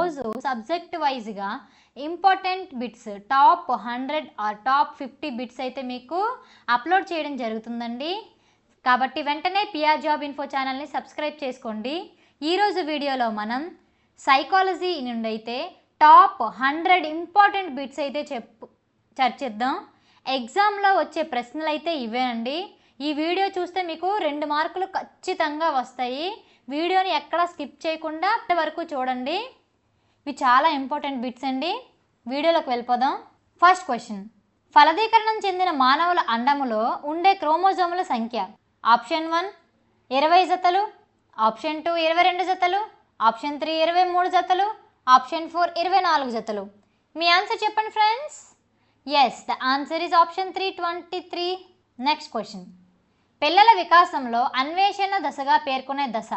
రోజు సబ్జెక్ట్ వైజ్గా important bits top 100 or top 50 bits అయితే మీకు అప్లోడ్ చేయడం జరుగుతుందండి. కాబట్టి వెంటనే పిఆర్ జాబ్ ఇన్ఫో ఛానల్ని సబ్స్క్రైబ్ చేసుకోండి. ఈరోజు వీడియోలో మనం సైకాలజీ నుండి అయితే టాప్ 100 ఇంపార్టెంట్ బిట్స్ అయితే చర్చిద్దాం. ఎగ్జామ్లో వచ్చే ప్రశ్నలు అయితే ఇవేనండి. ఈ వీడియో చూస్తే మీకు 2 మార్కులు ఖచ్చితంగా వస్తాయి. వీడియోని ఎక్కడా స్కిప్ చేయకుండా వరకు చూడండి. ఇవి చాలా ఇంపార్టెంట్ బిట్స్ అండి. వీడియోలోకి వెళ్ళిపోదాం. ఫస్ట్ క్వశ్చన్, ఫలదీకరణం చెందిన మానవుల అండములో ఉండే క్రోమోజోముల సంఖ్య? ఆప్షన్ 1 20 జతలు, ఆప్షన్ 2 22 జతలు, ఆప్షన్ 3 23 జతలు, ఆప్షన్ 4 24 జతలు. మీ ఆన్సర్ చెప్పండి friends. Yes, the answer is option 3 23. Next question, పిల్లల వికాసంలో అన్వేషణ దశగా పేర్కొనే దశ?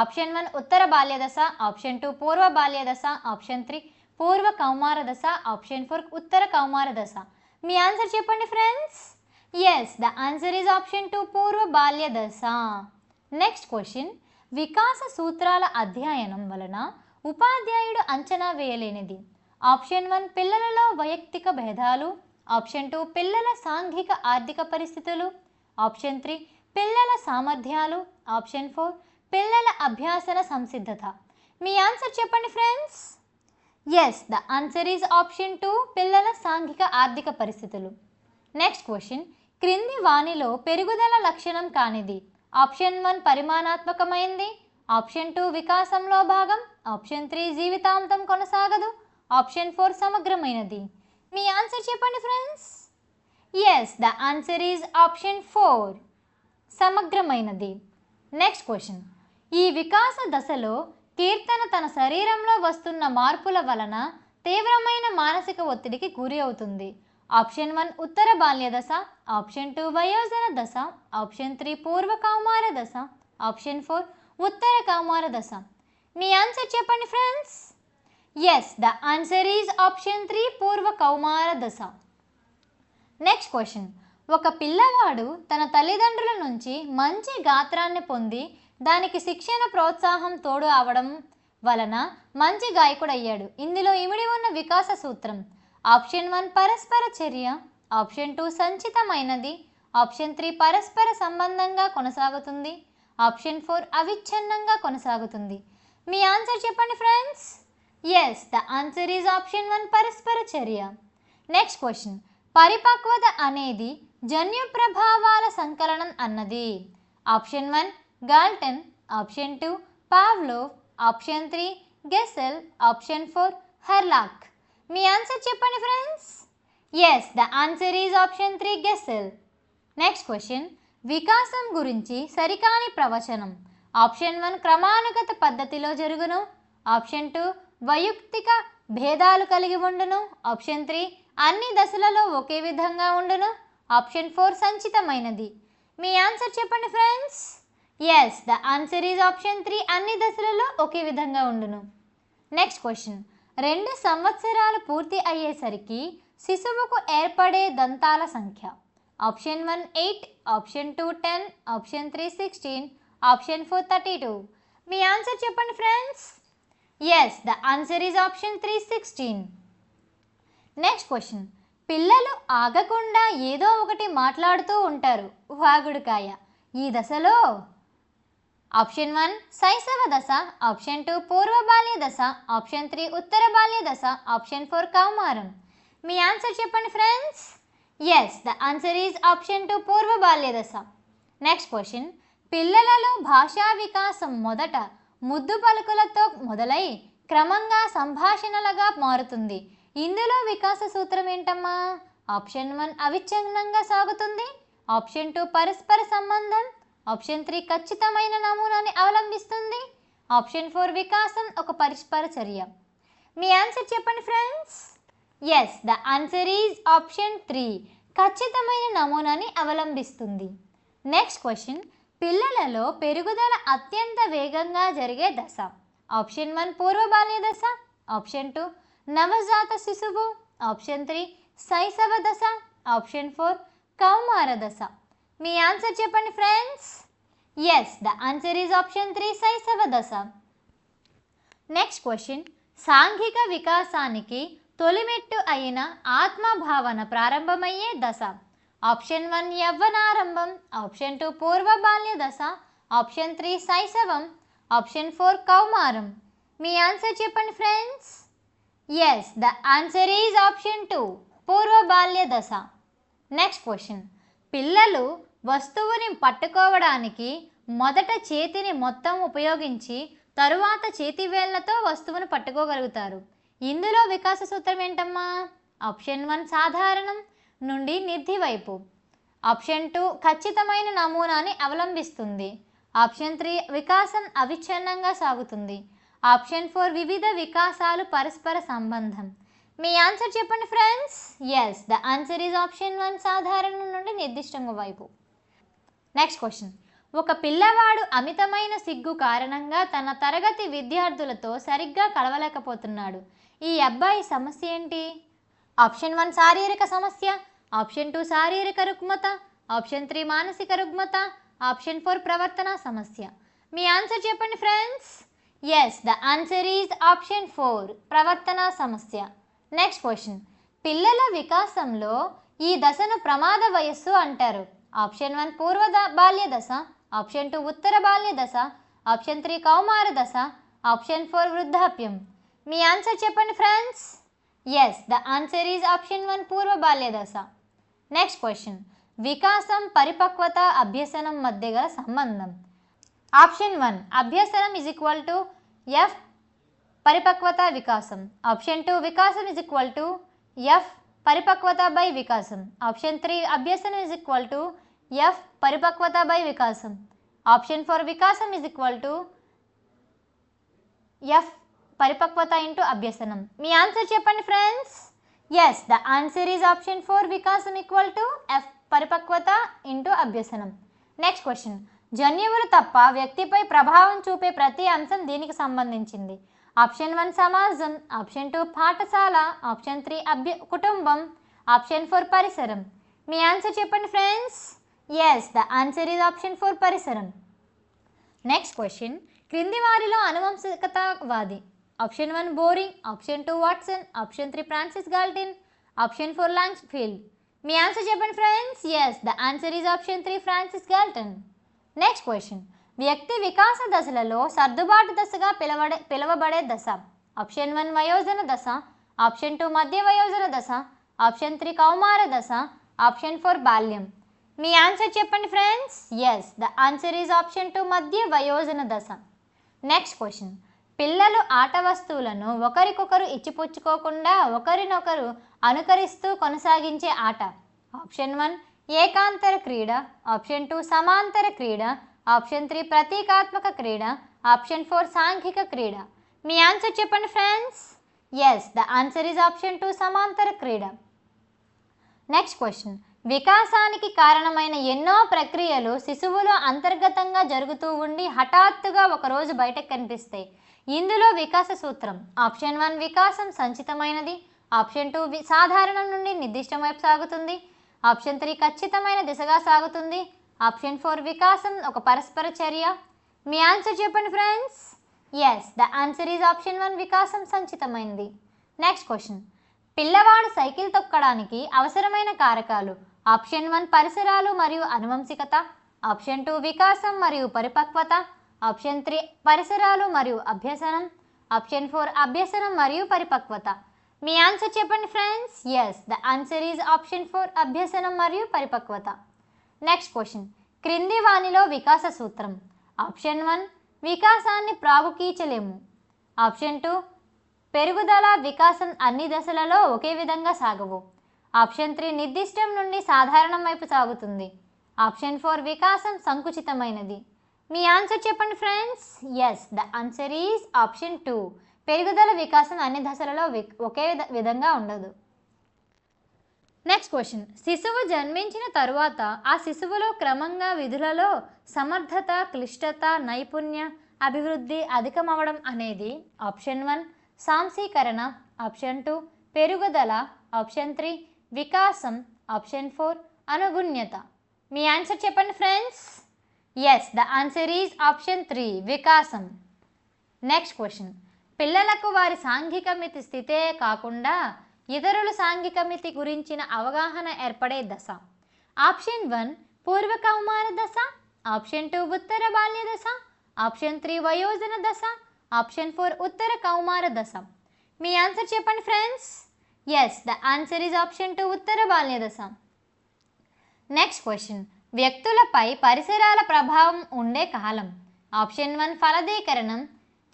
ఆప్షన్ 1 ఉత్తర బాల్య దశ, ఆప్షన్ 2 పూర్వ బాల్య దశ, ఆప్షన్ 3 పూర్వ కౌమార దశ, ఆప్షన్ 4 ఉత్తర కౌమార దశ. మీ ఆన్సర్ చెప్పండి friends. Yes, the answer is option 2 పూర్వ బాల్య దశ. నెక్స్ట్ క్వశ్చన్, వికాస సూత్రాల అధ్యయనం వలన ఉపాధ్యాయుడు అంచనా వేయలేనిది? ఆప్షన్ 1 పిల్లలలో వైయక్తిక భేదాలు, ఆప్షన్ 2 పిల్లల సాంఘిక ఆర్థిక పరిస్థితులు, ఆప్షన్ 3 పిల్లల సామర్థ్యాలు, ఆప్షన్ 4 పిల్లల అభ్యాసన సంసిద్ధత. మీ ఆన్సర్ చెప్పండి friends. Yes, the answer is option 2 పిల్లల సాంఘిక ఆర్థిక పరిస్థితులు. నెక్స్ట్ క్వశ్చన్, క్రింది వాణిలో పెరుగుదల లక్షణం కానిది? ఆప్షన్ 1 పరిమాణాత్మకమైంది, ఆప్షన్ 2 వికాసంలో భాగం, ఆప్షన్ 3 జీవితాంతం కొనసాగదు, ఆప్షన్ 4 సమగ్రమైనది. మీ ఆన్సర్ చెప్పండి friends. Yes, the answer is option 4 సమగ్రమైనది. నెక్స్ట్ క్వశ్చన్, ఈ వికాస దశలో కీర్తన తన శరీరంలో వస్తున్న మార్పుల వలన తీవ్రమైన మానసిక ఒత్తిడికి గురి అవుతుంది. ఆప్షన్ 1 ఉత్తర బాల్య దశ, ఆప్షన్ 2 వయోజన దశ, ఆప్షన్ 3 పూర్వ కౌమార దశ, ఆప్షన్ 4 ఉత్తర కౌమార దశ. మీ ఆన్సర్ చెప్పండి friends. Yes, the answer is option 3 పూర్వ కౌమార దశ. నెక్స్ట్ క్వశ్చన్, ఒక పిల్లవాడు తన తల్లిదండ్రుల నుంచి మంచి గాత్రాన్ని పొంది దానికి శిక్షణ ప్రోత్సాహం తోడు అవడం వలన మంచి గాయకుడయ్యాడు. ఇందులో ఇమిడి ఉన్న వికాస సూత్రం? ఆప్షన్ 1 పరస్పర చర్య, ఆప్షన్ 2 సంచితమైనది, ఆప్షన్ 3 పరస్పర సంబంధంగా కొనసాగుతుంది, ఆప్షన్ 4 అవిచ్ఛిన్నంగా కొనసాగుతుంది. మీ ఆన్సర్ చెప్పండి friends. Yes, the answer is option 1 పరస్పర చర్య. నెక్స్ట్ క్వశ్చన్, పరిపక్వత అనేది జన్యు ప్రభావాల సంకలనం అన్నది? Option 1 Galton, option 2 Pavlov, option 3 Gesell, option 4 Hurlock. మీ ఆన్సర్ చెప్పండి friends. Yes, the answer is option 3 Gesell. Next question, వికాసం గురించి సరికాని ప్రవచనం? ఆప్షన్ 1 క్రమానుగత పద్ధతిలో జరుగును, ఆప్షన్ 2 వైయక్తిక భేదాలు కలిగి ఉండును, ఆప్షన్ 3 అన్ని దశలలో ఒకే విధంగా ఉండును, ఆప్షన్ 4 సంచితమైనది. మీ ఆన్సర్ చెప్పండి friends. Yes, the answer is option 3 అన్ని దశలలో ఒకే విధంగా ఉండును. నెక్స్ట్ క్వశ్చన్, 2 సంవత్సరాలు పూర్తి అయ్యేసరికి శిశువుకు ఏర్పడే దంతాల సంఖ్య? Option 1 8, option 2 10, option 3 16, option 4 32. మీ ఆన్సర్ చెప్పండి friends. Yes, the answer is option 3 16. Next question, పిల్లలు ఆగకుండా ఏదో ఒకటి మాట్లాడుతూ ఉంటారు, వాగుడుకాయ. ఈ దశలో? ఆప్షన్ 1 శైశవ దశ, ఆప్షన్ 2 పూర్వ బాల్య దశ, ఆప్షన్ 3 ఉత్తర బాల్య దశ, ఆప్షన్ 4 కౌమారం. మీ ఆన్సర్ చెప్పండి friends. Yes, the answer is option 2 పూర్వ బాల్య దశ. నెక్స్ట్ క్వశ్చన్, పిల్లలలో భాషా వికాసం మొదట ముద్దు పలుకులతో మొదలై క్రమంగా సంభాషణలుగా మారుతుంది. ఇందులో వికాస సూత్రం ఏంటమ్మా? ఆప్షన్ 1 అవిచ్ఛిన్నంగా సాగుతుంది, ఆప్షన్ 2 పరస్పర సంబంధం, ఆప్షన్ 3 ఖచ్చితమైన నమూనాని అవలంబిస్తుంది, ఆప్షన్ 4 వికాసం ఒక పరస్పర చర్య. మీ ఆన్సర్ చెప్పండి friends. Yes, the answer is option 3 ఖచ్చితమైన నమూనాని అవలంబిస్తుంది. నెక్స్ట్ క్వశ్చన్, పిల్లలలో పెరుగుదల అత్యంత వేగంగా జరిగే దశ? ఆప్షన్ 1 పూర్వ బాల్య దశ, ఆప్షన్ 2 నవజాత శిశువు, ఆప్షన్ 3 శైశవ దశ, ఆప్షన్ 4 కౌమార దశ. మీ ఆన్సర్ చెప్పండి friends. Yes, the answer is option 3 శైశవ దశ. నెక్స్ట్ క్వశ్చన్, సాంఘిక వికాసానికి తొలిమెట్టు అయిన ఆత్మభావన ప్రారంభమయ్యే దశ. ఆప్షన్ 1 యవ్వనారంభం, ఆప్షన్ 2 పూర్వ బాల్య దశ, ఆప్షన్ 3 శైశవం, ఆప్షన్ 4 కౌమారం. మీ ఆన్సర్ చెప్పండి friends. Yes, the answer is option 2 పూర్వ బాల్య దశ. Next question. పిల్లలు వస్తువుని పట్టుకోవడానికి మొదట చేతిని మొత్తం ఉపయోగించి తరువాత చేతి వేళ్లతో వస్తువును పట్టుకోగలుగుతారు. ఇందులో వికాస సూత్రం ఏంటమ్మా? ఆప్షన్ 1 సాధారణం నుండి నిధి వైపు, ఆప్షన్ 2 ఖచ్చితమైన నమూనాని అవలంబిస్తుంది, ఆప్షన్ 3 వికాసం అవిచ్ఛిన్నంగా సాగుతుంది, ఆప్షన్ 4 వివిధ వికాసాలు పరస్పర సంబంధం. మీ ఆన్సర్ చెప్పండి friends. Yes, the answer is option 1 సాధారణం నుండి నిర్దిష్టంగా వైపు. Next question. ఒక పిల్లవాడు అమితమైన సిగ్గు కారణంగా తన తరగతి విద్యార్థులతో సరిగ్గా కలవలేకపోతున్నాడు. ఈ అబ్బాయి సమస్య ఏంటి? ఆప్షన్ 1 శారీరక సమస్య, ఆప్షన్ 2 శారీరక రుగ్మత, ఆప్షన్ 3 మానసిక రుగ్మత, ఆప్షన్ 4 ప్రవర్తన సమస్య. మీ ఆన్సర్ చెప్పండి friends. Yes, the answer is option 4 ప్రవర్తన సమస్య. Next question. పిల్లల వికాసంలో ఈ దశను ప్రమాద వయస్సు అంటారు. ఆప్షన్ 1 పూర్వ బాల్య దశ, ఆప్షన్ 2 ఉత్తర బాల్య దశ, ఆప్షన్ 3 కౌమార దశ, ఆప్షన్ 4 వృద్ధాప్యం. మీ ఆన్సర్ చెప్పండి friends. Yes, the answer is option 1 పూర్వ బాల్య దశ. Next question. వికాసం పరిపక్వత అభ్యసనం మధ్య గల సంబంధం. ఆప్షన్ 1 అభ్యసనం ఈజ్ ఈక్వల్ టు ఎఫ్ పరిపక్వత వికాసం, ఆప్షన్ 2 వికాసం ఈజ్ ఈక్వల్ టు ఎఫ్ పరిపక్వత బై వికాసం, ఆప్షన్ 3 అభ్యసనం ఈజ్ ఈక్వల్ టు ఎఫ్ పరిపక్వత బై వికాసం, ఆప్షన్ 4 వికాసం ఈజ్ ఈక్వల్ టు ఎఫ్ పరిపక్వత ఇంటూ అభ్యసనం. మీ ఆన్సర్ చెప్పండి friends. Yes, the answer is option 4 వికాసం ఈక్వల్ టు ఎఫ్ పరిపక్వత ఇంటూ అభ్యసనం. Next question. జన్యువులు తప్ప వ్యక్తిపై ప్రభావం చూపే ప్రతి అంశం దీనికి సంబంధించింది. ఆప్షన్ 1 సమాజం, ఆప్షన్ 2 పాఠశాల, ఆప్షన్ 3 కుటుంబం, ఆప్షన్ 4 పరిసరం. మీ ఆన్సర్ చెప్పండి friends. Yes, the answer is option 4 పరిసరం. Next question. క్రింది వారిలో అనువంశికతావాది. Option 1 Boring, option 2 Watson, option 3 Francis Galton, option 4 Langfield. మీ ఆన్సర్ చెప్పండి friends. Yes, the answer is option 3 Francis Galton. Next question. వ్యక్తి వికాస దశలలో సర్దుబాటు దశగా పిలువబడే దశ. ఆప్షన్ 1 వయోజన దశ, ఆప్షన్ 2 మధ్య వయోజన దశ, ఆప్షన్ 3 కౌమార దశ, ఆప్షన్ 4 బాల్యం. మీ ఆన్సర్ చెప్పండి friends. Yes, the answer is option 2 మధ్య వయోజన దశ. Next question. పిల్లలు ఆట వస్తువులను ఒకరికొకరు ఇచ్చిపుచ్చుకోకుండా ఒకరినొకరు అనుకరిస్తూ కొనసాగించే ఆట. ఆప్షన్ 1 ఏకాంతర క్రీడ, ఆప్షన్ 2 సమాంతర క్రీడ, ఆప్షన్ 3 ప్రతీకాత్మక క్రీడ, ఆప్షన్ 4 సాంఘిక క్రీడ. మీ ఆన్సర్ చెప్పండి friends. Yes, the answer is option 2 సమాంతర క్రీడ. Next question. వికాసానికి కారణమైన ఎన్నో ప్రక్రియలు శిశువులో అంతర్గతంగా జరుగుతూ ఉండి హఠాత్తుగా ఒకరోజు బయటకు కనిపిస్తాయి. ఇందులో వికాస సూత్రం. ఆప్షన్ 1 వికాసం సంచితమైనది, ఆప్షన్ 2 సాధారణం నుండి నిర్దిష్టం వైపు సాగుతుంది, ఆప్షన్ 3 ఖచ్చితమైన దిశగా సాగుతుంది, ఆప్షన్ 4 వికాసం ఒక పరస్పర చర్య. మీ ఆన్సర్ చెప్పండి friends. Yes, the answer is option 1 వికాసం సంచితమైనది. Next question. పిల్లవాడు సైకిల్ తొక్కడానికి అవసరమైన కారకాలు. ఆప్షన్ 1 పరిసరాలు మరియు అనువంశికత, ఆప్షన్ 2 వికాసం మరియు పరిపక్వత, ఆప్షన్ 3 పరిసరాలు మరియు అభ్యసనం, ఆప్షన్ 4 అభ్యసనం మరియు పరిపక్వత. మీ ఆన్సర్ చెప్పండి friends. Yes, the answer is option 4 అభ్యసనం మరియు పరిపక్వత. Next question. క్రింది వానిలో వికాస సూత్రం. ఆప్షన్ 1 వికాసాన్ని ప్రాగుకీచలేము, ఆప్షన్ 2 పెరుగుదల వికాసం అన్ని దశలలో ఒకే విధంగా సాగవు, ఆప్షన్ 3 నిర్దిష్టం నుండి సాధారణం వైపు సాగుతుంది, ఆప్షన్ 4 వికాసం సంకుచితమైనది. మీ ఆన్సర్ చెప్పండి friends. Yes, the answer is option 2 పెరుగుదల వికాసం అన్ని దశలలో ఒకే విధంగా ఉండదు. Next question. శిశువు జన్మించిన తరువాత ఆ శిశువులో క్రమంగా విధులలో సమర్థత, క్లిష్టత, నైపుణ్య అభివృద్ధి అధికమవడం అనేది ఆప్షన్ 1 సాంశీకరణ, ఆప్షన్ 2 పెరుగుదల, ఆప్షన్ 3 వికాసం, ఆప్షన్ 4 అనుగుణ్యత. మీ ఆన్సర్ చెప్పండి friends. Yes, the answer is option 3 వికాసం. Next question. పిల్లలకు వారి సాంఘిక మితి స్థితే కాకుండా ఇతరుల సాంఘిక మితి గురించిన అవగాహన ఏర్పడే దశ. ఆప్షన్ 1 పూర్వ కౌమార దశ, ఆప్షన్ 2 ఉత్తర బాల్య దశ, ఆప్షన్ 3 వయోజన దశ, ఆప్షన్ 4 ఉత్తర కౌమార దశ. మీ ఆన్సర్ చెప్పండి friends. Yes, the answer is option 2 ఉత్తర బాల్య దశ. నెక్స్ట్ క్వశ్చన్, వ్యక్తులపై పరిసరాల ప్రభావం ఉండే కాలం. ఆప్షన్ 1 ఫలదీకరణం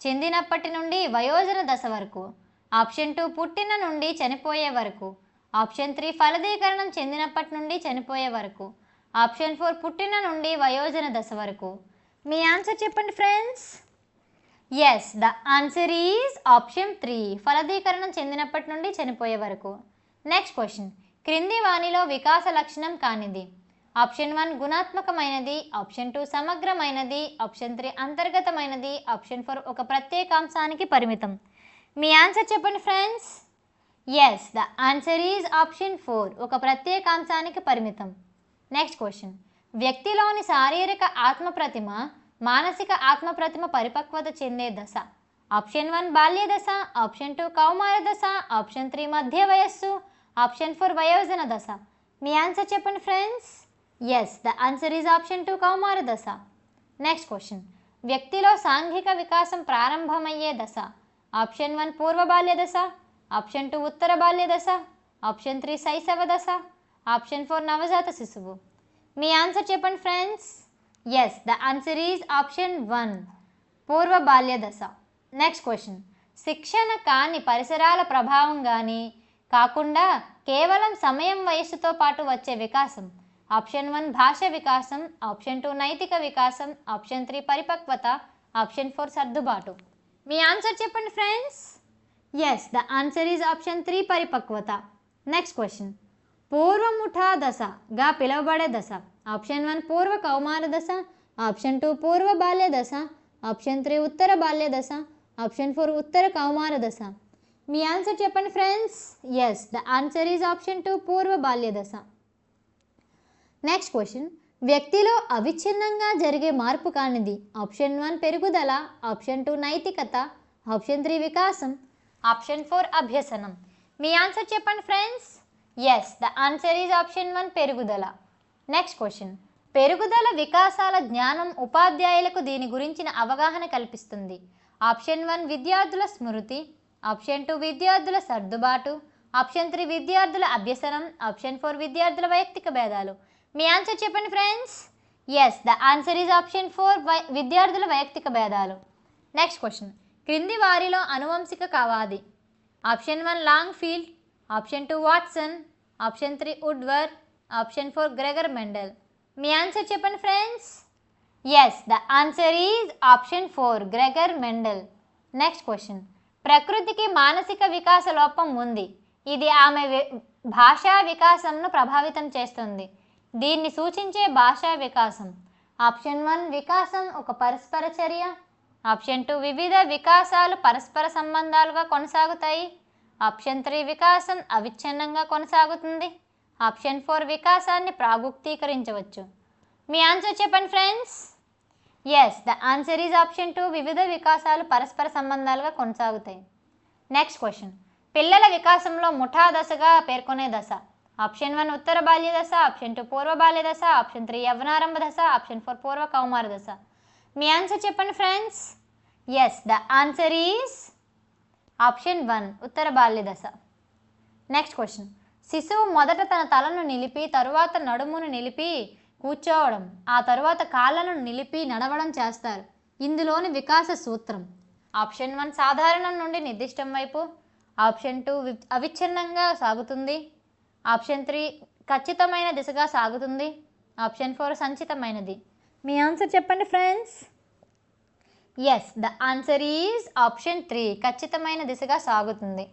చెందినప్పటి నుండి వయోజన దశ వరకు, ఆప్షన్ 2 పుట్టిన నుండి చనిపోయే వరకు, ఆప్షన్ 3 ఫలదీకరణం చెందినప్పటి నుండి చనిపోయే వరకు, ఆప్షన్ 4 పుట్టిన నుండి వయోజన దశ వరకు. మీ ఆన్సర్ చెప్పండి friends. Yes, the answer is option 3 ఫలదీకరణం చెందినప్పటి నుండి చనిపోయే వరకు. నెక్స్ట్ క్వశ్చన్, క్రింది వానిలో వికాస లక్షణం కానిది. ఆప్షన్ 1 గుణాత్మకమైనది, ఆప్షన్ 2 సమగ్రమైనది, ఆప్షన్ 3 అంతర్గతమైనది, ఆప్షన్ 4 ఒక ప్రత్యేకాంశానికి పరిమితం. మీ ఆన్సర్ చెప్పండి friends. Yes, the answer is option 4 ఒక ప్రత్యేకాంశానికి పరిమితం. నెక్స్ట్ క్వశ్చన్, వ్యక్తిలోని శారీరక ఆత్మప్రతిమ మానసిక ఆత్మప్రతిమ పరిపక్వత చెందే దశ. ఆప్షన్ 1 బాల్య దశ, ఆప్షన్ 2 కౌమార దశ, ఆప్షన్ 3 మధ్య వయస్సు, ఆప్షన్ 4 వయోజన దశ. మీ ఆన్సర్ చెప్పండి friends. Yes, the answer is option 2 కౌమార దశ. నెక్స్ట్ క్వశ్చన్, వ్యక్తిలో సాంఘిక వికాసం ప్రారంభమయ్యే దశ. ఆప్షన్ 1 పూర్వ బాల్య దశ, ఆప్షన్ 2 ఉత్తర బాల్య దశ, ఆప్షన్ 3 శైశవ దశ, ఆప్షన్ 4 నవజాత శిశువు. మీ ఆన్సర్ చెప్పండి friends. Yes, the answer is option 1 పూర్వ బాల్య దశ. నెక్స్ట్ క్వశ్చన్, శిక్షణ కాని పరిసరాల ప్రభావం కానీ కాకుండా కేవలం సమయం వయస్సుతో పాటు వచ్చే వికాసం. ఆప్షన్ 1 భాష వికాసం, ఆప్షన్ 2 నైతిక వికాసం, ఆప్షన్ 3 పరిపక్వత, ఆప్షన్ 4 సర్దుబాటు. మీ ఆన్సర్ చెప్పండి friends. Yes, the answer is option 3 పరిపక్వత. నెక్స్ట్ క్వశ్చన్, పూర్వముఠా దశగా పిలువబడే దశ. ఆప్షన్ 1 పూర్వ కౌమార దశ, ఆప్షన్ 2 పూర్వ బాల్య దశ, ఆప్షన్ 3 ఉత్తర బాల్య దశ, ఆప్షన్ 4 ఉత్తర కౌమార దశ. మీ ఆన్సర్ చెప్పండి friends. Yes, the answer is option 2 పూర్వ బాల్య దశ. నెక్స్ట్ క్వశ్చన్, వ్యక్తిలో అవిచ్ఛిన్నంగా జరిగే మార్పు కానిది. ఆప్షన్ 1 పెరుగుదల, ఆప్షన్ 2 నైతికత, ఆప్షన్ 3 వికాసం, ఆప్షన్ 4 అభ్యసనం. మీ ఆన్సర్ చెప్పండి friends. Yes, the answer is option 1 పెరుగుదల. నెక్స్ట్ క్వశ్చన్, పెరుగుదల వికాసాల జ్ఞానం ఉపాధ్యాయులకు దీని గురించిన అవగాహన కల్పిస్తుంది. ఆప్షన్ 1 విద్యార్థుల స్మృతి, ఆప్షన్ 2 విద్యార్థుల సర్దుబాటు, ఆప్షన్ 3 విద్యార్థుల అభ్యసనం, ఆప్షన్ 4 విద్యార్థుల వైయక్తిక భేదాలు. మీ ఆన్సర్ చెప్పండి friends. Yes, the answer is option 4 విద్యార్థుల వైయక్తిక భేదాలు. నెక్స్ట్ క్వశ్చన్, క్రింది వారిలో అనువంశిక కవాది. Option 1 Langfield, option 2 Watson, option 3 Woodward, option 4 Gregor Mendel. మీ ఆన్సర్ చెప్పండి friends. Yes, the answer is option 4 Gregor Mendel. Next question, ప్రకృతికి మానసిక వికాస లోపం ఉంది. ఇది ఆమె భాషా వికాసంను ప్రభావితం చేస్తుంది. దీన్ని సూచించే భాషా వికాసం. ఆప్షన్ 1 వికాసం ఒక పరస్పర చర్య, ఆప్షన్ 2 వివిధ వికాసాలు పరస్పర సంబంధాలుగా కొనసాగుతాయి, ఆప్షన్ 3 వికాసం అవిచ్ఛిన్నంగా కొనసాగుతుంది, ఆప్షన్ 4 వికాసాన్ని ప్రాగుక్తీకరించవచ్చు. మీ ఆన్సర్ చెప్పండి friends. Yes, the answer is option 2 వివిధ వికాసాలు పరస్పర సంబంధాలుగా కొనసాగుతాయి. నెక్స్ట్ క్వశ్చన్, పిల్లల వికాసంలో ముఠా దశగా పేర్కొనే దశ. ఆప్షన్ 1 ఉత్తర బాల్య దశ, ఆప్షన్ 2 పూర్వ బాల్య దశ, ఆప్షన్ 3 యవ్వనారంభ దశ, ఆప్షన్ 4 పూర్వ కౌమార దశ. మీ ఆన్సర్ చెప్పండి friends. Yes, the answer is option 1 ఉత్తర బాల్య దశ. నెక్స్ట్ క్వశ్చన్, శిశువు మొదట తన తలను నిలిపి తరువాత నడుమును నిలిపి కూర్చోవడం, ఆ తరువాత కాళ్ళను నిలిపి నడవడం చేస్తారు. ఇందులోని వికాస సూత్రం. ఆప్షన్ 1 సాధారణం నుండి నిర్దిష్టం వైపు, ఆప్షన్ 2 అవిచ్ఛిన్నంగా సాగుతుంది, ఆప్షన్ 3 ఖచ్చితమైన దిశగా సాగుతుంది, ఆప్షన్ 4 సంచితమైనది. మీ ఆన్సర్ చెప్పండి friends. Yes, the answer is option 3 ఖచ్చితమైన దిశగా సాగుతుంది.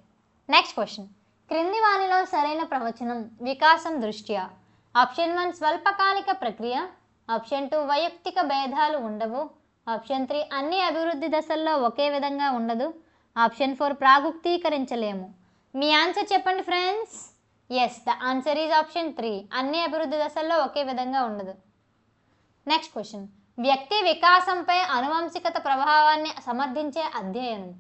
నెక్స్ట్ క్వశ్చన్, క్రింది వానిలో సరైన ప్రవచనం వికాసం దృష్ట్యా. ఆప్షన్ 1 స్వల్పకాలిక ప్రక్రియ, ఆప్షన్ 2 వైయక్తిక భేదాలు ఉండవు, ఆప్షన్ 3 అన్ని అభివృద్ధి దశల్లో ఒకే విధంగా ఉండదు, ఆప్షన్ 4 ప్రాగుక్తీకరించలేము. మీ ఆన్సర్ చెప్పండి friends. Yes, the answer is option 3 అన్ని అభివృద్ధి దశల్లో ఒకే విధంగా ఉండదు. నెక్స్ట్ క్వశ్చన్, వ్యక్తి వికాసంపై అనువంశికత ప్రభావాన్ని సమర్థించే అధ్యయనం.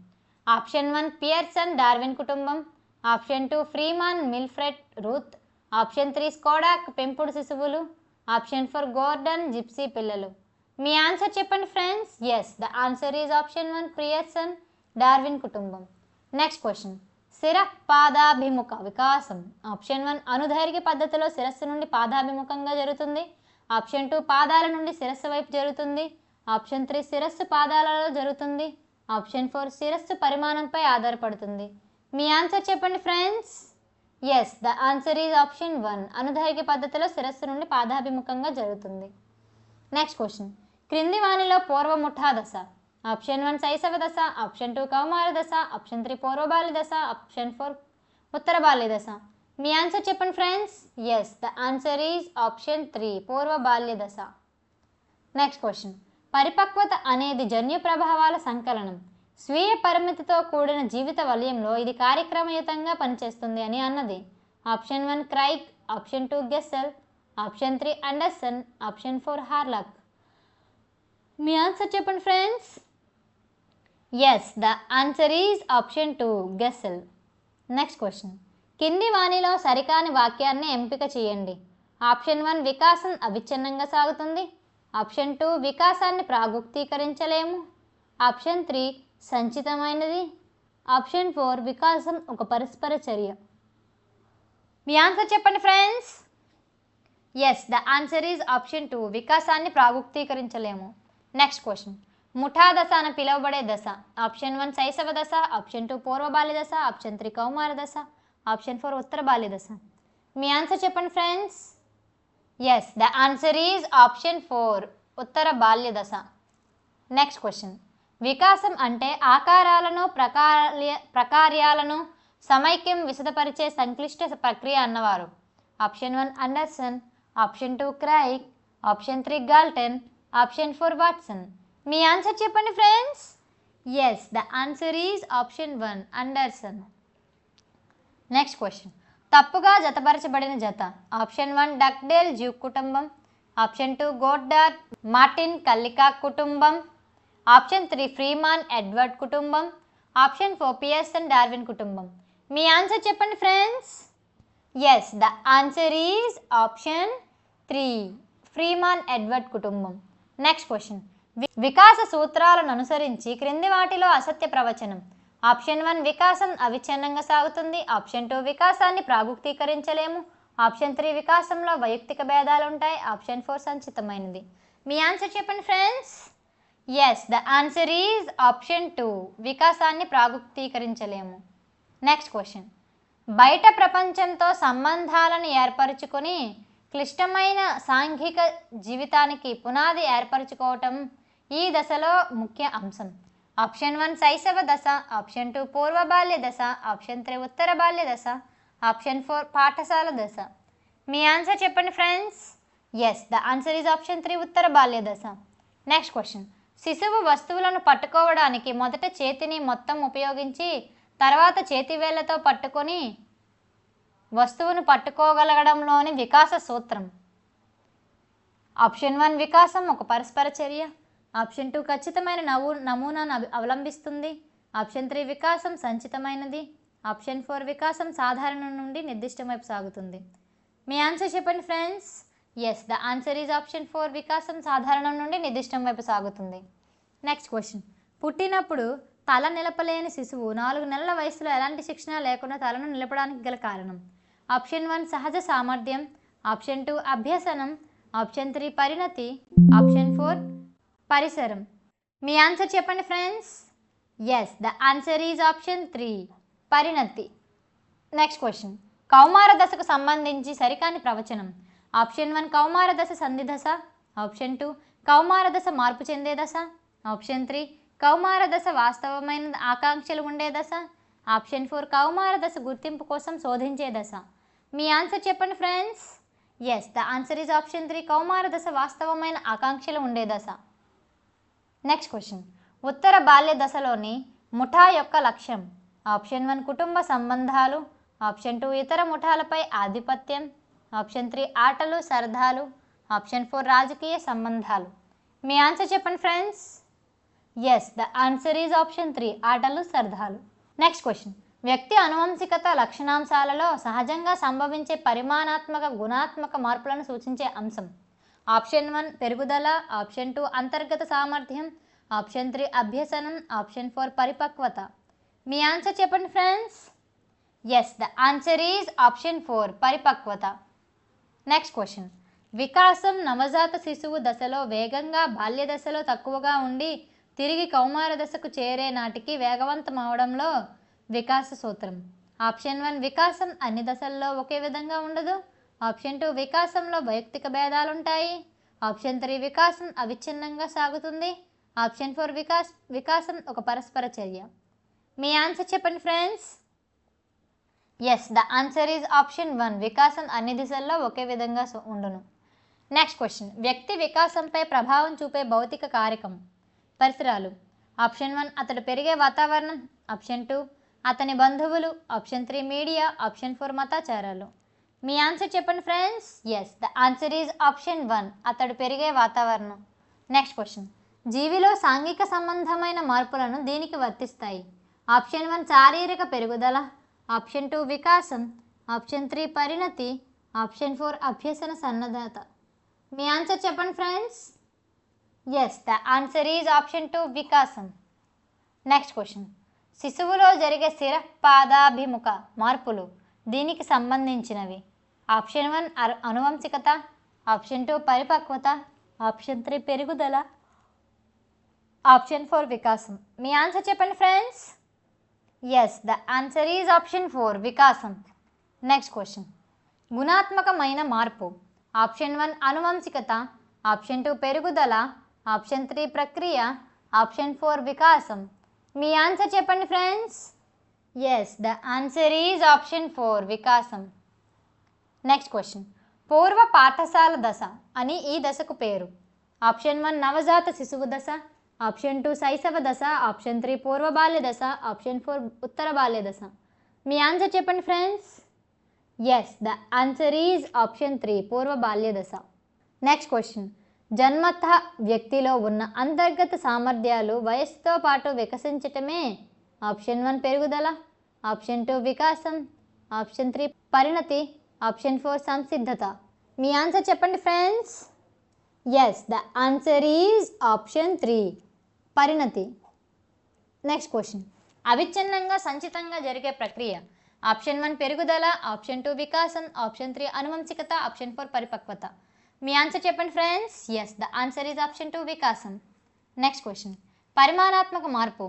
ఆప్షన్ 1 పియర్సన్ డార్విన్ కుటుంబం, option 2 Freeman Mildred Ruth, option 3 Skodak పెంపుడు శిశువులు, ఆప్షన్ 4 గోర్డన్ జిప్సీ పిల్లలు. మీ ఆన్సర్ చెప్పండి friends. Yes, the answer is option 1 Pearson Darwin కుటుంబం. నెక్స్ట్ క్వశ్చన్, శిర పాదాభిముఖ వికాసం. ఆప్షన్ 1 అనుదైర్ఘ్య పద్ధతిలో శిరస్సు నుండి పాదాభిముఖంగా జరుగుతుంది, ఆప్షన్ 2 పాదాల నుండి శిరస్సు వైపు జరుగుతుంది, ఆప్షన్ 3 శిరస్సు పాదాలలో జరుగుతుంది, ఆప్షన్ 4 శిరస్సు పరిమాణంపై ఆధారపడుతుంది. మీ ఆన్సర్ చెప్పండి friends. Yes, the answer is option 1 అనుదైర్ఘ్య పద్ధతిలో శిరస్సు నుండి పాదాభిముఖంగా జరుగుతుంది. నెక్స్ట్ క్వశ్చన్, క్రింది వానిలో పూర్వముఠా దశ. ఆప్షన్ 1 శైశవ దశ, ఆప్షన్ 2 కౌమార దశ, ఆప్షన్ 3 పూర్వబాల్య దశ, ఆప్షన్ 4 ఉత్తర బాల్య దశ. మీ ఆన్సర్ చెప్పండి friends. Yes, the answer is option 3 పూర్వబాల్య దశ. నెక్స్ట్ క్వశ్చన్, పరిపక్వత అనేది జన్యు ప్రభావాల సంకలనం. స్వీయ పరిమితితో కూడిన జీవిత వలయంలో ఇది కార్యక్రమయుతంగా పనిచేస్తుంది అని అన్నది. Option 1 Craig, option 2 Gesell, option 3 Anderson, option 4 Hurlock. మీ ఆన్సర్ చెప్పండి friends. Yes, the answer is option 2 Gesell. Next question, కింది వాణిలో సరికాని వాక్యాన్ని ఎంపిక చేయండి. ఆప్షన్ 1 వికాసం అవిచ్ఛిన్నంగా సాగుతుంది, ఆప్షన్ 2 వికాసాన్ని ప్రాగుక్తీకరించలేము, ఆప్షన్ 3 సంచితమైనది, ఆప్షన్ 4 వికాసం ఒక పరస్పర చర్య. మీ ఆన్సర్ చెప్పండి friends. Yes, the answer is option 2 వికాసాన్ని ప్రాగుక్తీకరించలేము. నెక్స్ట్ క్వశ్చన్, ముఠా దశ అని పిలువబడే దశ. ఆప్షన్ 1 శైశవ దశ, ఆప్షన్ 2 పూర్వబాల్య దశ, ఆప్షన్ 3 కౌమార దశ, ఆప్షన్ 4 ఉత్తర బాల్య దశ. మీ ఆన్సర్ చెప్పండి friends. Yes, the answer is option 4 ఉత్తర బాల్య దశ. నెక్స్ట్ క్వశ్చన్, వికాసం అంటే ఆకారాలను ప్రకార్యాలను సమైక్యం విశదపరిచే సంక్లిష్ట ప్రక్రియ అన్నవారు. Option 1 Anderson, option 2 Craig, option 3 Galton, option 4 Watson. మీ ఆన్సర్ చెప్పండి friends. Yes, the answer is option 1 Anderson. Next question, తప్పుగా జతపరచబడిన జత. ఆప్షన్ 1 డక్డేల్ జ్యూక్ కుటుంబం, ఆప్షన్ 2 గోడ్డార్డ్ మార్టిన్ కల్లికాక్ కుటుంబం, ఆప్షన్ 3 ఫ్రీమాన్ ఎడ్వర్డ్ కుటుంబం, ఆప్షన్ 4 పియర్సన్ డార్విన్ కుటుంబం. మీ ఆన్సర్ చెప్పండి friends. Yes, the answer is option 3 Freeman Edward కుటుంబం. నెక్స్ట్ క్వశ్చన్, వికాస సూత్రాలను అనుసరించి క్రింది వాటిలో అసత్య ప్రవచనం. ఆప్షన్ 1 వికాసం అవిచ్ఛిన్నంగా సాగుతుంది, ఆప్షన్ 2 వికాసాన్ని ప్రాగుక్తీకరించలేము, ఆప్షన్ 3 వికాసంలో వైయక్తిక భేదాలు ఉంటాయి, ఆప్షన్ 4 సంచితమైనది. మీ ఆన్సర్ చెప్పండి friends. Yes, the answer is option 2 వికాసాన్ని ప్రాగుక్తీకరించలేము. నెక్స్ట్ క్వశ్చన్, బయట ప్రపంచంతో సంబంధాలను ఏర్పరచుకొని క్లిష్టమైన సాంఘిక జీవితానికి పునాది ఏర్పరచుకోవటం ఈ దశలో ముఖ్య అంశం. ఆప్షన్ 1 శైశవ దశ, ఆప్షన్ 2 పూర్వబాల్య దశ, ఆప్షన్ 3 ఉత్తర బాల్య దశ, ఆప్షన్ 4 పాఠశాల దశ. మీ ఆన్సర్ చెప్పండి friends. Yes, the answer is option 3 ఉత్తర బాల్య దశ. నెక్స్ట్ క్వశ్చన్, శిశువు వస్తువులను పట్టుకోవడానికి మొదట చేతిని మొత్తం ఉపయోగించి తర్వాత చేతివేళ్లతో పట్టుకొని వస్తువును పట్టుకోగలగడంలోని వికాస సూత్రం. ఆప్షన్ 1 వికాసం ఒక పరస్పర చర్య, ఆప్షన్ 2 ఖచ్చితమైన నమూనాను అవలంబిస్తుంది, ఆప్షన్ 3 వికాసం సంచితమైనది, ఆప్షన్ 4 వికాసం సాధారణ నుండి నిర్దిష్టం వైపు సాగుతుంది. మీ ఆన్సర్ చెప్పండి friends. Yes, the answer is option 4 వికాసం సాధారణం నుండి నిర్దిష్టం వైపు సాగుతుంది. నెక్స్ట్ క్వశ్చన్, పుట్టినప్పుడు తల నిలపలేని శిశువు 4 నెలల వయసులో ఎలాంటి శిక్షణ లేకుండా తలను నిలపడానికి గల కారణం. ఆప్షన్ 1 సహజ సామర్థ్యం, ఆప్షన్ 2 అభ్యసనం, ఆప్షన్ 3 పరిణతి, ఆప్షన్ 4 పరిసరం. మీ ఆన్సర్ చెప్పండి friends. Yes, the answer is option 3 పరిణతి. నెక్స్ట్ క్వశ్చన్, కౌమార దశకు సంబంధించి సరికాని ప్రవచనం. ఆప్షన్ 1 కౌమార దశ సంధి దశ, ఆప్షన్ 2 కౌమార దశ మార్పు చెందే దశ, ఆప్షన్ 3 కౌమార దశ వాస్తవమైన ఆకాంక్షలు ఉండే దశ, ఆప్షన్ 4 కౌమార దశ గుర్తింపు కోసం శోధించే దశ. మీ ఆన్సర్ చెప్పండి friends. Yes, the answer is option 3 కౌమార దశ వాస్తవమైన ఆకాంక్షలు ఉండే దశ. నెక్స్ట్ క్వశ్చన్, ఉత్తర బాల్య దశలోని ముఠా యొక్క లక్ష్యం. ఆప్షన్ 1 కుటుంబ సంబంధాలు, ఆప్షన్ 2 ఇతర ముఠాలపై ఆధిపత్యం, ఆప్షన్ 3 ఆటలు సరదాలు, ఆప్షన్ 4 రాజకీయ సంబంధాలు. మీ ఆన్సర్ చెప్పండి friends. Yes, the answer is option 3, ఆటలు సరదాలు. నెక్స్ట్ క్వశ్చన్, వ్యక్తి అనువంశికత లక్షణాంశాలలో సహజంగా సంభవించే పరిమాణాత్మక గుణాత్మక మార్పులను సూచించే అంశం. ఆప్షన్ 1 పెరుగుదల, ఆప్షన్ 2 అంతర్గత సామర్థ్యం, ఆప్షన్ 3 అభ్యసనం, ఆప్షన్ 4 పరిపక్వత. మీ ఆన్సర్ చెప్పండి friends. Yes, the answer is option 4 పరిపక్వత. నెక్స్ట్ క్వశ్చన్, వికాసం నవజాత శిశువు దశలో వేగంగా, బాల్య దశలో తక్కువగా ఉండి తిరిగి కౌమార దశకు చేరే నాటికి వేగవంతం అవడంలో వికాస సూత్రం. ఆప్షన్ 1 వికాసం అన్ని దశల్లో ఒకే విధంగా ఉండదు, ఆప్షన్ 2 వికాసంలో వైయక్తిక భేదాలుంటాయి, ఆప్షన్ 3 వికాసం అవిచ్ఛిన్నంగా సాగుతుంది, ఆప్షన్ 4 వికాసం ఒక పరస్పర చర్య. మీ ఆన్సర్ చెప్పండి friends. Yes, the answer is option 1 వికాసం అన్ని దిశల్లో ఒకే విధంగా ఉండును. నెక్స్ట్ క్వశ్చన్, వ్యక్తి వికాసంపై ప్రభావం చూపే భౌతిక కారకం. పరిసరాలు. ఆప్షన్ 1 అతడు పెరిగే వాతావరణం, ఆప్షన్ 2 అతని బంధువులు, ఆప్షన్ 3 మీడియా, ఆప్షన్ 4 మతాచారాలు. మీ ఆన్సర్ చెప్పండి friends. Yes, the answer is option 1 అతడు పెరిగే వాతావరణం. నెక్స్ట్ క్వశ్చన్, జీవిలో సాంఘిక సంబంధమైన మార్పులను దీనికి వర్తిస్తాయి. ఆప్షన్ 1 శారీరక పెరుగుదల, ఆప్షన్ 2 వికాసం, ఆప్షన్ 3 పరిణతి, ఆప్షన్ 4 అభ్యసన సన్నద్ధత. మీ ఆన్సర్ చెప్పండి friends. Yes, the answer is option 2 వికాసం. నెక్స్ట్ క్వశ్చన్, శిశువులో జరిగే శిర పాదాభిముఖ మార్పులు దీనికి సంబంధించినవి. ఆప్షన్ 1 అనువంశికత, ఆప్షన్ 2 పరిపక్వత, ఆప్షన్ 3 పెరుగుదల, ఆప్షన్ 4 వికాసం. మీ ఆన్సర్ చెప్పండి friends. Yes, the answer is option 4 వికాసం. నెక్స్ట్ క్వశ్చన్, గుణాత్మకమైన మార్పు. ఆప్షన్ 1 అనువంశికత, ఆప్షన్ 2 పెరుగుదల, ఆప్షన్ 3 ప్రక్రియ, ఆప్షన్ 4 వికాసం. మీ ఆన్సర్ చెప్పండి friends. Yes, the answer is option 4 వికాసం. నెక్స్ట్ క్వశ్చన్, పూర్వ పాఠశాల దశ అని ఈ దశకు పేరు. ఆప్షన్ 1 నవజాత శిశువు దశ, ఆప్షన్ 2 శైశవ దశ, ఆప్షన్ 3 పూర్వ బాల్య దశ, ఆప్షన్ 4 ఉత్తర బాల్య దశ. మీ ఆన్సర్ చెప్పండి friends. Yes, the answer is option 3 పూర్వ బాల్య దశ. నెక్స్ట్ క్వశ్చన్, జన్మత వ్యక్తిలో ఉన్న అంతర్గత సామర్థ్యాలు వయస్సుతో పాటు వికసించటమే. ఆప్షన్ 1 పెరుగుదల, ఆప్షన్ 2 వికాసం, ఆప్షన్ 3 పరిణతి, ఆప్షన్ 4 సంసిద్ధత. మీ ఆన్సర్ చెప్పండి friends. Yes, the answer is option 3 పరిణతి. నెక్స్ట్ క్వశ్చన్, అవిచ్ఛిన్నంగా సంచితంగా జరిగే ప్రక్రియ. ఆప్షన్ 1 పెరుగుదల, ఆప్షన్ 2 వికాసం, ఆప్షన్ 3 అనువంశికత, ఆప్షన్ 4 పరిపక్వత. మీ ఆన్సర్ చెప్పండి friends. Yes, the answer is option 2 వికాసం. నెక్స్ట్ క్వశ్చన్, పరిమాణాత్మక మార్పు.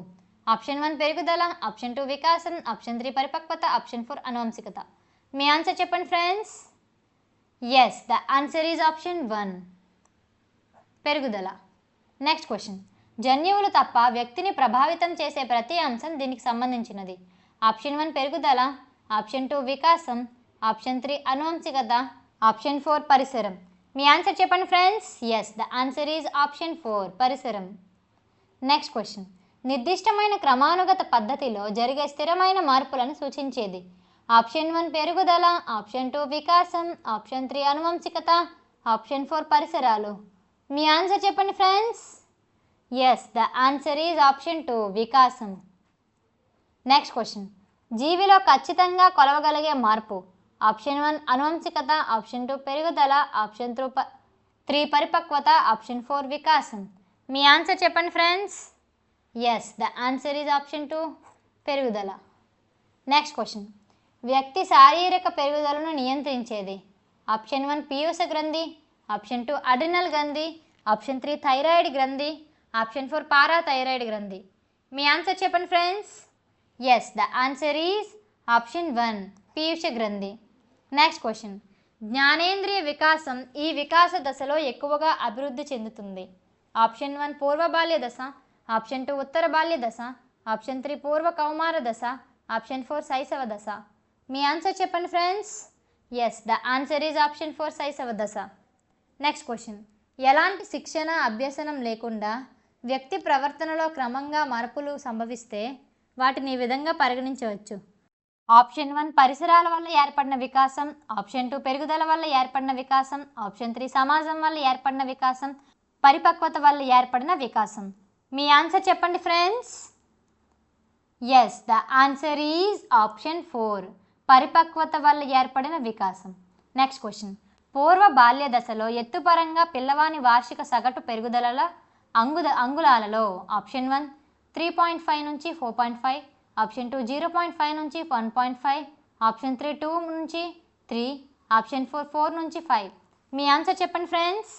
ఆప్షన్ 1 పెరుగుదల, ఆప్షన్ 2 వికాసం, ఆప్షన్ 3 పరిపక్వత, ఆప్షన్ 4 అనువంశికత. మీ ఆన్సర్ చెప్పండి friends. Yes, the answer is option 1 పెరుగుదల. నెక్స్ట్ క్వశ్చన్, జన్యువులు తప్ప వ్యక్తిని ప్రభావితం చేసే ప్రతి అంశం దీనికి సంబంధించినది. ఆప్షన్ 1 పెరుగుదల, ఆప్షన్ 2 వికాసం, ఆప్షన్ 3 అనువంశికత, ఆప్షన్ 4 పరిసరం. మీ ఆన్సర్ చెప్పండి friends. Yes, the answer is option 4 పరిసరం. నెక్స్ట్ క్వశ్చన్, నిర్దిష్టమైన క్రమానుగత పద్ధతిలో జరిగే స్థిరమైన మార్పులను సూచించేది. ఆప్షన్ 1 పెరుగుదల, ఆప్షన్ 2 వికాసం, ఆప్షన్ 3 అనువంశికత, ఆప్షన్ 4 పరిసరాలు. మీ ఆన్సర్ చెప్పండి friends. Yes, the answer is option 2 వికాసం. నెక్స్ట్ క్వశ్చన్, జీవిలో ఖచ్చితంగా కొలవగలిగే మార్పు. ఆప్షన్ 1 అనువంశికత, ఆప్షన్ 2 పెరుగుదల, ఆప్షన్ 3 పరిపక్వత, ఆప్షన్ 4 వికాసం. మీ ఆన్సర్ చెప్పండి friends. Yes, the answer is option 2 పెరుగుదల. నెక్స్ట్ క్వశ్చన్, వ్యక్తి శారీరక పెరుగుదలను నియంత్రించేది. ఆప్షన్ 1 పీయూష గ్రంథి, ఆప్షన్ 2 అడినల్ గ్రంథి, ఆప్షన్ 3 థైరాయిడ్ గ్రంథి, ఆప్షన్ 4 పారాథైరాయిడ్ గ్రంథి. మీ ఆన్సర్ చెప్పండి friends. Yes, the answer is option 1 పీయూష గ్రంథి. నెక్స్ట్ క్వశ్చన్, జ్ఞానేంద్రియ వికాసం ఈ వికాస దశలో ఎక్కువగా అభివృద్ధి చెందుతుంది. ఆప్షన్ 1 పూర్వ బాల్య దశ, ఆప్షన్ 2 ఉత్తర బాల్య దశ, ఆప్షన్ 3 పూర్వ కౌమార దశ, ఆప్షన్ 4 శైశవ దశ. మీ ఆన్సర్ చెప్పండి friends. Yes, the answer is option 4 శైశవ దశ. నెక్స్ట్ క్వశ్చన్, ఎలాంటి శిక్షణ అభ్యసనం లేకుండా వ్యక్తి ప్రవర్తనలో క్రమంగా మార్పులు సంభవిస్తే వాటిని ఈ విధంగా పరిగణించవచ్చు. ఆప్షన్ 1 పరిసరాల వల్ల ఏర్పడిన వికాసం, ఆప్షన్ 2 పెరుగుదల వల్ల ఏర్పడిన వికాసం, ఆప్షన్ 3 సమాజం వల్ల ఏర్పడిన వికాసం, పరిపక్వత వల్ల ఏర్పడిన వికాసం. మీ ఆన్సర్ చెప్పండి friends. Yes, the answer is option 4, పరిపక్వత వల్ల ఏర్పడిన వికాసం. Next question. పూర్వ బాల్య దశలో ఎత్తుపరంగా పిల్లవాని వార్షిక సగటు పెరుగుదల అంగుళాలలో ఆప్షన్ 1 3.5 నుంచి 4.5, ఆప్షన్ 2 0.5 నుంచి 1.5, ఆప్షన్ 3 2 నుంచి 3, ఆప్షన్ 4 4 నుంచి 5. మీ ఆన్సర్ చెప్పండి friends.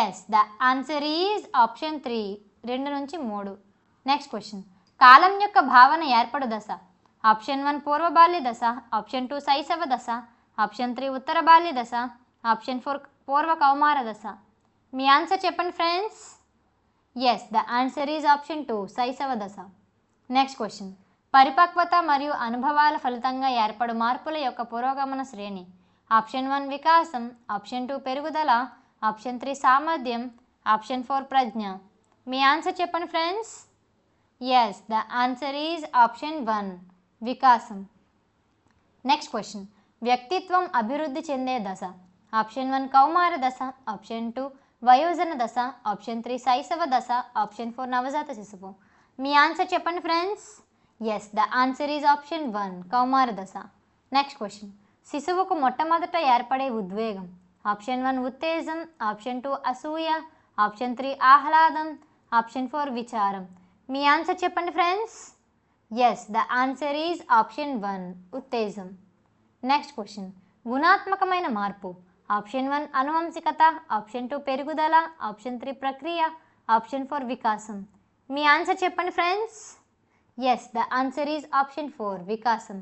Yes, the answer is option 3, 2 నుంచి 3. Next question. కాలం యొక్క భావన ఏర్పడు దశ ఆప్షన్ 1 పూర్వ బాల్య దశ, ఆప్షన్ 2 శైశవ దశ, ఆప్షన్ 3 ఉత్తర బాల్య దశ, ఆప్షన్ 4 పూర్వ కౌమార దశ. మీ ఆన్సర్ చెప్పండి friends. Yes, the answer is option 2 శైశవ దశ. Next question. పరిపక్వత మరియు అనుభవాల ఫలితంగా ఏర్పడు మార్పుల యొక్క పురోగమన శ్రేణి ఆప్షన్ 1 వికాసం, ఆప్షన్ 2 పెరుగుదల, ఆప్షన్ 3 సామర్థ్యం, ఆప్షన్ 4 ప్రజ్ఞ. మీ ఆన్సర్ చెప్పండి friends. Yes, the answer is option 1 వికాసం. Next question. వ్యక్తిత్వం అభివృద్ధి చెందే దశ ఆప్షన్ 1 కౌమార దశ, ఆప్షన్ 2 వయోజన దశ, ఆప్షన్ 3 శైశవ దశ, ఆప్షన్ 4 నవజాత శిశువు. మీ ఆన్సర్ చెప్పండి friends. Yes, the answer is option 1 కౌమార దశ. Next question. శిశువుకు మొట్టమొదట ఏర్పడే ఉద్వేగం ఆప్షన్ 1 ఉత్తేజం, ఆప్షన్ 2 అసూయ, ఆప్షన్ 3 ఆహ్లాదం, ఆప్షన్ 4 విచారం. మీ ఆన్సర్ చెప్పండి friends. Yes, the answer is option 1 ఉత్తేజం. Next question. గుణాత్మకమైన మార్పు ఆప్షన్ 1 అనువంశికత, ఆప్షన్ 2 పెరుగుదల, ఆప్షన్ 3 ప్రక్రియ, ఆప్షన్ 4 వికాసం. మీ ఆన్సర్ చెప్పండి friends. Yes, the answer is option 4 వికాసం.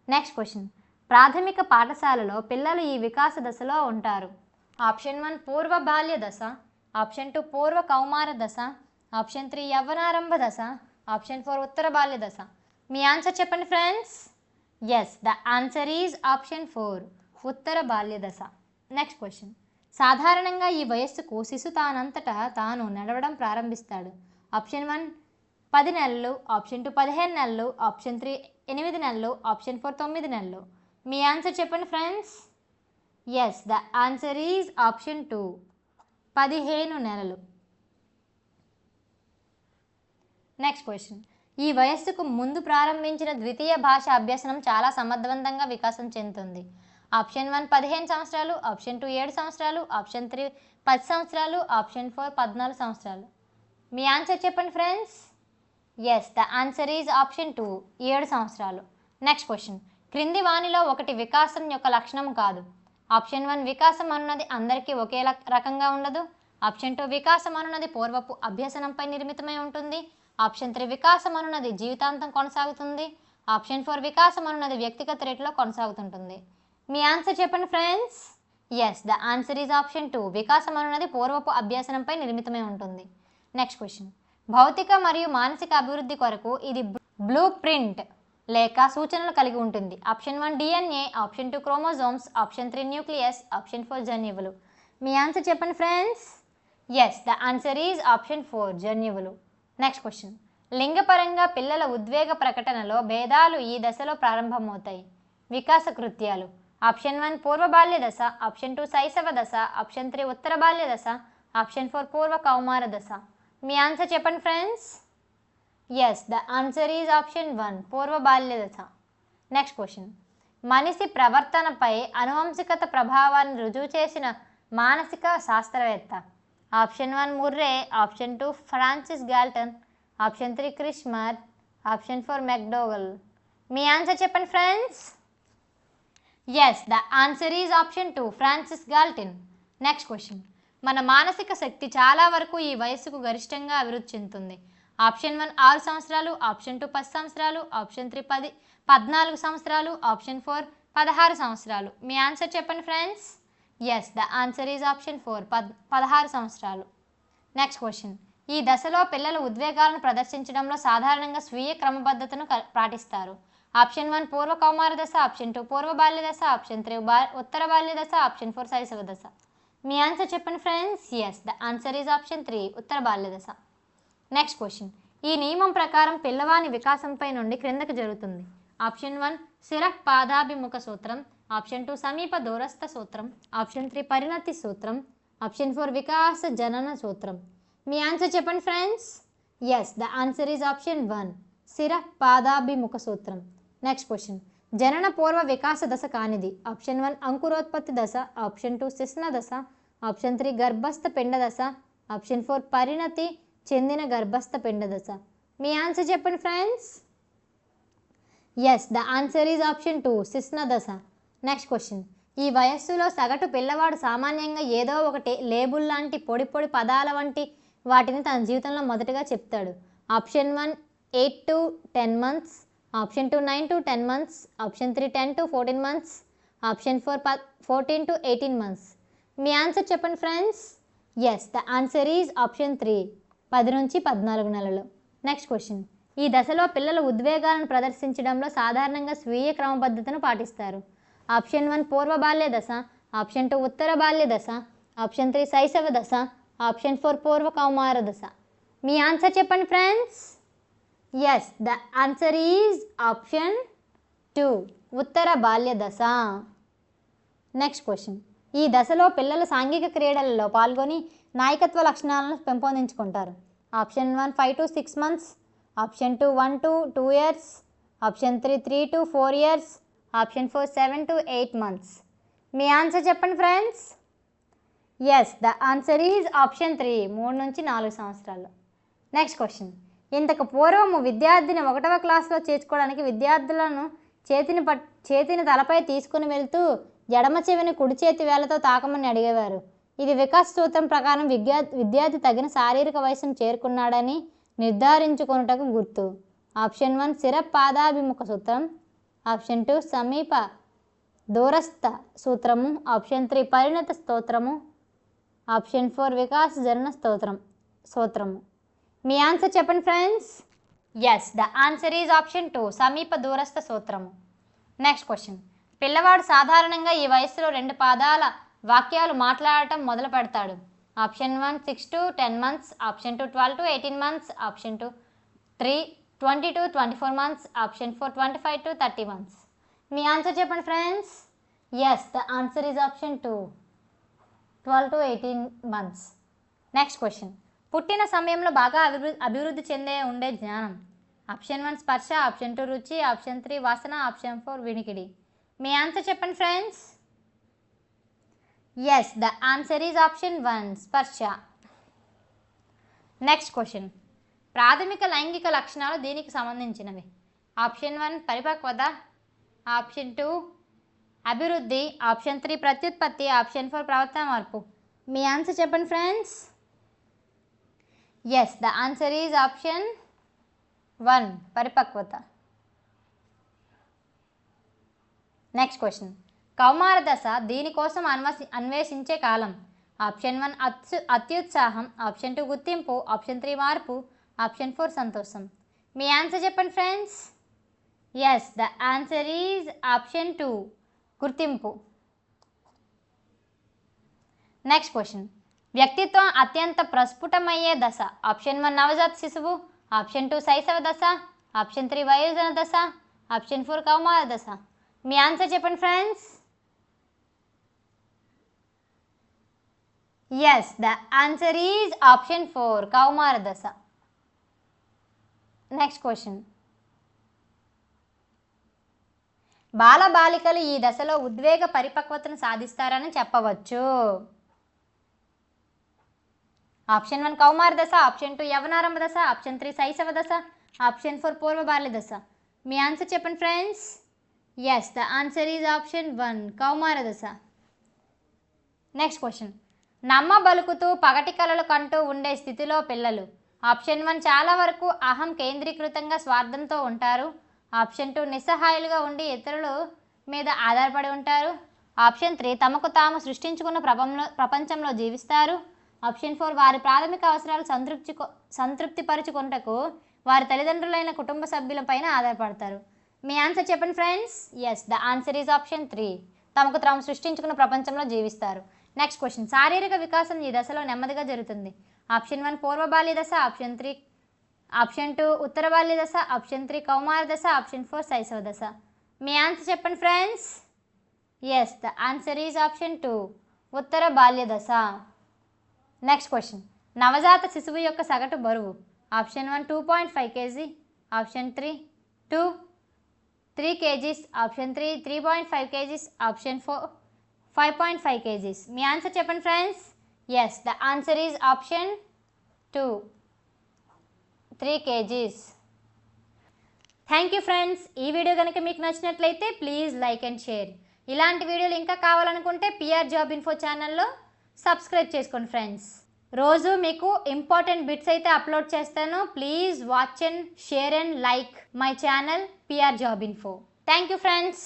Next question. ప్రాథమిక పాఠశాలలో పిల్లలు ఈ వికాస దశలో ఉంటారు ఆప్షన్ 1 పూర్వ బాల్య దశ, ఆప్షన్ 2 పూర్వ కౌమార దశ, ఆప్షన్ 3 యవ్వనారంభ దశ, ఆప్షన్ 4 ఉత్తర బాల్య దశ. మీ ఆన్సర్ చెప్పండి friends. Yes, the answer is option 4 ఉత్తర బాల్య దశ. Next question. సాధారణంగా ఈ వయస్సుకు శిశు తానంతటా తాను నడవడం ప్రారంభిస్తాడు ఆప్షన్ 1 10 నెలలు, ఆప్షన్ 2 15 నెలలు, ఆప్షన్ 3 8 నెలలు, ఆప్షన్ 4 9 నెలలు. మీ ఆన్సర్ చెప్పండి friends. Yes, the answer is option 2 15 నెలలు. Next question. ఈ వయస్సుకు ముందు ప్రారంభించిన ద్వితీయ భాష అభ్యసనం చాలా సమర్థవంతంగా వికాసం చెందుతుంది ఆప్షన్ 1 15 సంవత్సరాలు, ఆప్షన్ 2 7 సంవత్సరాలు, ఆప్షన్ 3 10 సంవత్సరాలు, ఆప్షన్ 4 14 సంవత్సరాలు. మీ ఆన్సర్ చెప్పండి friends. Yes, the answer is option 2 7 సంవత్సరాలు. Next question. క్రింది వానిలో ఒకటి వికాసం యొక్క లక్షణం కాదు ఆప్షన్ 1 వికాసం అన్నది అందరికీ ఒకే రకంగా ఉండదు, ఆప్షన్ 2 వికాసం అన్నది పూర్వపు అభ్యసనంపై నిర్మితమై ఉంటుంది, ఆప్షన్ 3 వికాసం అన్నది జీవితాంతం కొనసాగుతుంది, ఆప్షన్ 4 వికాసం అన్నది వ్యక్తిగత రేటులో కొనసాగుతుంటుంది. మీ ఆన్సర్ చెప్పండి friends. Yes, the answer is option 2 వికాసం అన్నది పూర్వపు అభ్యసనంపై నిర్మితమై ఉంటుంది. Next question. భౌతిక మరియు మానసిక అభివృద్ధి కొరకు ఇది బ్లూ ప్రింట్ లేక సూచనలు కలిగి ఉంటుంది option 1 DNA, option 2 chromosomes, option 3 nucleus, option 4 జన్యువులు. మీ ఆన్సర్ చెప్పండి friends. Yes, the answer is option 4 జన్యువులు. Next question. లింగపరంగా పిల్లల ఉద్వేగ ప్రకటనలో భేదాలు ఈ దశలో ప్రారంభమవుతాయి వికాస కృత్యాలు ఆప్షన్ 1 పూర్వ బాల్య దశ, ఆప్షన్ 2 శైశవ దశ, ఆప్షన్ 3 ఉత్తర బాల్య దశ, ఆప్షన్ 4 పూర్వ కౌమార దశ. మీ ఆన్సర్ చెప్పండి friends. Yes, the answer is option 1 పూర్వ బాల్య దశ. Next question. మనిషి ప్రవర్తనపై అనువంశికత ప్రభావాన్ని రుజువు చేసిన మానసిక శాస్త్రవేత్త option 1 Murray, option 2 Francis Galton, option 3 Kretschmer, option 4 McDougall. మీ ఆన్సర్ చెప్పండి friends. Yes, the answer is option 2 Francis Galton. Next question. మన మానసిక శక్తి చాలా వరకు ఈ వయస్సుకు గరిష్టంగా అభివృద్ధి చెందుతుంది ఆప్షన్ 1 6 సంవత్సరాలు, ఆప్షన్ 2 10 సంవత్సరాలు, ఆప్షన్ 3 14 సంవత్సరాలు, ఆప్షన్ 4 16 సంవత్సరాలు. మీ ఆన్సర్ చెప్పండి friends. Yes, the answer is option 4 16 సంవత్సరాలు. Next question. ఈ దశలో పిల్లలు ఉద్వేగాలను ప్రదర్శించడంలో సాధారణంగా స్వీయ క్రమబద్ధతను పాటిస్తారు ఆప్షన్ 1 పూర్వ కౌమార దశ, ఆప్షన్ 2 పూర్వ బాల్య దశ, ఆప్షన్ 3 ఉత్తర బాల్య దశ, ఆప్షన్ 4 శైశవ దశ. మీ ఆన్సర్ చెప్పండి friends. Yes, the answer is option 3 ఉత్తర బాల్య దశ. Next question. ఈ నియమం ప్రకారం పిల్లవాని వికాసంపై నుండి క్రిందకు జరుగుతుంది ఆప్షన్ 1 శిరః పాదాభిముఖ సూత్రం, ఆప్షన్ 2 సమీప దూరస్థ సూత్రం, ఆప్షన్ 3 పరిణతి సూత్రం, ఆప్షన్ 4 వికాస జనన సూత్రం. మీ ఆన్సర్ చెప్పండి friends. Yes the answer is option 1 శిర పాదాభిముఖ సూత్రం. Next question. జనన పూర్వ వికాస దశ కానిది. ఆప్షన్ 1 అంకురోత్పత్తి దశ, ఆప్షన్ 2 శిశ్న దశ, ఆప్షన్ 3 గర్భస్థ పిండ దశ, ఆప్షన్ 4 పరిణతి చెందిన గర్భస్థ పిండ దశ. మీ ఆన్సర్ చెప్పండి friends. Yes the answer is option 2 శిశ్న దశ. Next question. ఈ వయస్సులో సగటు పిల్లవాడు సామాన్యంగా ఏదో ఒకటి లేబుల్ లాంటి పొడి పొడి పదాల వంటి వాటిని తన జీవితంలో మొదటగా చెప్తాడు. Option 1 8 to 10 months, option 2 9 to 10 months, option 3 10 to 14 months, option 4 14 to 18 months. మీ ఆన్సర్ చెప్పండి friends. Yes the answer is option 3 10 నుంచి 14 నెలలు. Next question. ఈ దశలో పిల్లలు ఉద్వేగాలను ప్రదర్శించడంలో సాధారణంగా స్వీయ క్రమబద్ధతను పాటిస్తారు. ఆప్షన్ 1 పూర్వ బాల్య దశ, ఆప్షన్ 2 ఉత్తర బాల్య దశ, ఆప్షన్ 3 శైశవ దశ, ఆప్షన్ 4 పూర్వ కౌమార దశ. మీ ఆన్సర్ చెప్పండి friends. Yes the answer is option 2 ఉత్తర బాల్య దశ. Next question. ఈ దశలో పిల్లలు సాంఘిక క్రీడలలో పాల్గొని నాయకత్వ లక్షణాలను పెంపొందించుకుంటారు. Option 1 5 to 6 months, option 2 1 to 2 years, option 3 3 to 4 years, option 4 7 to 8 months. మీ ఆన్సర్ చెప్పండి friends. Yes the answer is option 3 3 నుంచి 4 సంవత్సరాలు. Next question. ఇంతకు పూర్వము విద్యార్థిని 1వ క్లాస్లో చేర్చుకోవడానికి విద్యార్థులను చేతిని తలపై తీసుకుని వెళ్తూ ఎడమ చెవిని కుడి చేతి వేలతో తాకమని అడిగేవారు. ఇది వికాస్ సూత్రం ప్రకారం విద్యార్థి తగిన శారీరక వయసును చేరుకున్నాడని నిర్ధారించుకొనుటకు గుర్తు. ఆప్షన్ 1 శిర పాదాభిముఖ సూత్రం, ఆప్షన్ 2 సమీప దూరస్థ సూత్రము, ఆప్షన్ 3 పరిణత స్తోత్రము, ఆప్షన్ 4 వికాస్ జనన సూత్రము. మీ ఆన్సర్ చెప్పండి friends. Yes the answer is option 2 సమీప దూరస్థ సూత్రము. Next question. పిల్లవాడు సాధారణంగా ఈ వయస్సులో 2 పాదాల వాక్యాలు మాట్లాడటం మొదలు పెడతాడు. Option 1 6 to 10 months, option 2 12 to 18 months, option 2 3 20 to 24 months, option 4 25 to 30 months. మీ ఆన్సర్ చెప్పండి friends. Yes the answer is option 2 12 to 18 months. Next question. పుట్టిన సమయంలో బాగా అభివృద్ధి ఉండే జ్ఞానం. ఆప్షన్ 1 స్పర్శ, ఆప్షన్ 2 రుచి, ఆప్షన్ 3 వాసన, ఆప్షన్ 4 వినికిడి. మీ ఆన్సర్ చెప్పండి friends. Yes the answer is option 1 స్పర్శ. Next question. ప్రాథమిక లైంగిక లక్షణాలు దీనికి సంబంధించినవి. ఆప్షన్ 1 పరిపక్వత, ఆప్షన్ 2 అభివృద్ధి, ఆప్షన్ 3 ప్రత్యుత్పత్తి, ఆప్షన్ 4 ప్రవర్తన మార్పు. మీ ఆన్సర్ చెప్పండి friends. Yes the answer is option 1 పరిపక్వత. Next question. కౌమార దశ దీనికోసం అన్వేషించే కాలం. ఆప్షన్ 1 అత్యుత్సాహం, ఆప్షన్ 2 గుర్తింపు, ఆప్షన్ 3 మార్పు, ఆప్షన్ 4 సంతోషం. మీ ఆన్సర్ చెప్పండి friends. Yes the answer is option 2 గుర్తింపు. Next question. వ్యక్తిత్వం అత్యంత ప్రస్ఫుటమయ్యే దశ. ఆప్షన్ 1 నవజాత శిశువు, ఆప్షన్ 2 శైశవ దశ, ఆప్షన్ 3 వయోజన దశ, ఆప్షన్ 4 కౌమార దశ. మీ ఆన్సర్ చెప్పండి friends. Yes the answer is option 4 కౌమార దశ. Next question. బాలబాలికలు ఈ దశలో ఉద్వేగ పరిపక్వతను సాధిస్తారని చెప్పవచ్చు. ఆప్షన్ 1 కౌమార దశ, ఆప్షన్ 2 యవనారంభ దశ, ఆప్షన్ 3 శైశవ దశ, ఆప్షన్ 4 పూర్వ బాల్య దశ. మీ ఆన్సర్ చెప్పండి friends. Yes the answer is option 1 కౌమార దశ. Next question. నమ్మ బలుకుతూ పగటి కలలు కంటూ ఉండే స్థితిలో పిల్లలు. ఆప్షన్ 1 చాలా వరకు అహం కేంద్రీకృతంగా స్వార్థంతో ఉంటారు, ఆప్షన్ 2 నిస్సహాయులుగా ఉండి ఇతరుల మీద ఆధారపడి ఉంటారు, ఆప్షన్ 3 తమకు తాము సృష్టించుకున్న ప్రపంచంలో జీవిస్తారు, ఆప్షన్ 4 వారి ప్రాథమిక అవసరాలు సంతృప్తిపరుచుకుంటకు వారి తల్లిదండ్రులైన కుటుంబ సభ్యులపైన ఆధారపడతారు. మీ ఆన్సర్ చెప్పండి friends. Yes the answer is option 3 తమకు తాము సృష్టించుకున్న ప్రపంచంలో జీవిస్తారు. Next question. శారీరక వికాసం ఈ దశలో నెమ్మదిగా జరుగుతుంది. ఆప్షన్ 1 పూర్వ బాల్య దశ, ఆప్షన్ 2 ఉత్తర బాల్య దశ, ఆప్షన్ 3 కౌమార దశ, ఆప్షన్ 4 శైశవ దశ. మీ ఆన్సర్ చెప్పండి friends. Yes the answer is option 2 ఉత్తర బాల్య దశ. Next question. నవజాత శిశువు యొక్క సగటు బరువు. Option 1 2.5 kg, option 3 2 3 kgs, option 3 3.5 kgs, option 4 5.5 kgs. మీ ఆన్సర్ చెప్పండి friends. Yes, the answer is option 2 3 kgs. Thank you friends. ఈ వీడియో కనుక మీకు నచ్చినట్లయితే ప్లీజ్ లైక్ అండ్ షేర్. ఇలాంటి వీడియోలు ఇంకా కావాలనుకుంటే పిఆర్ జాబ్ ఇన్ఫో ఛానల్లో సబ్స్క్రైబ్ చేసుకోండి ఫ్రెండ్స్. రోజు మీకు ఇంపార్టెంట్ బిట్స్ అయితే అప్లోడ్ చేస్తాను. Please watch and share and like my channel PR job info. Thank you friends.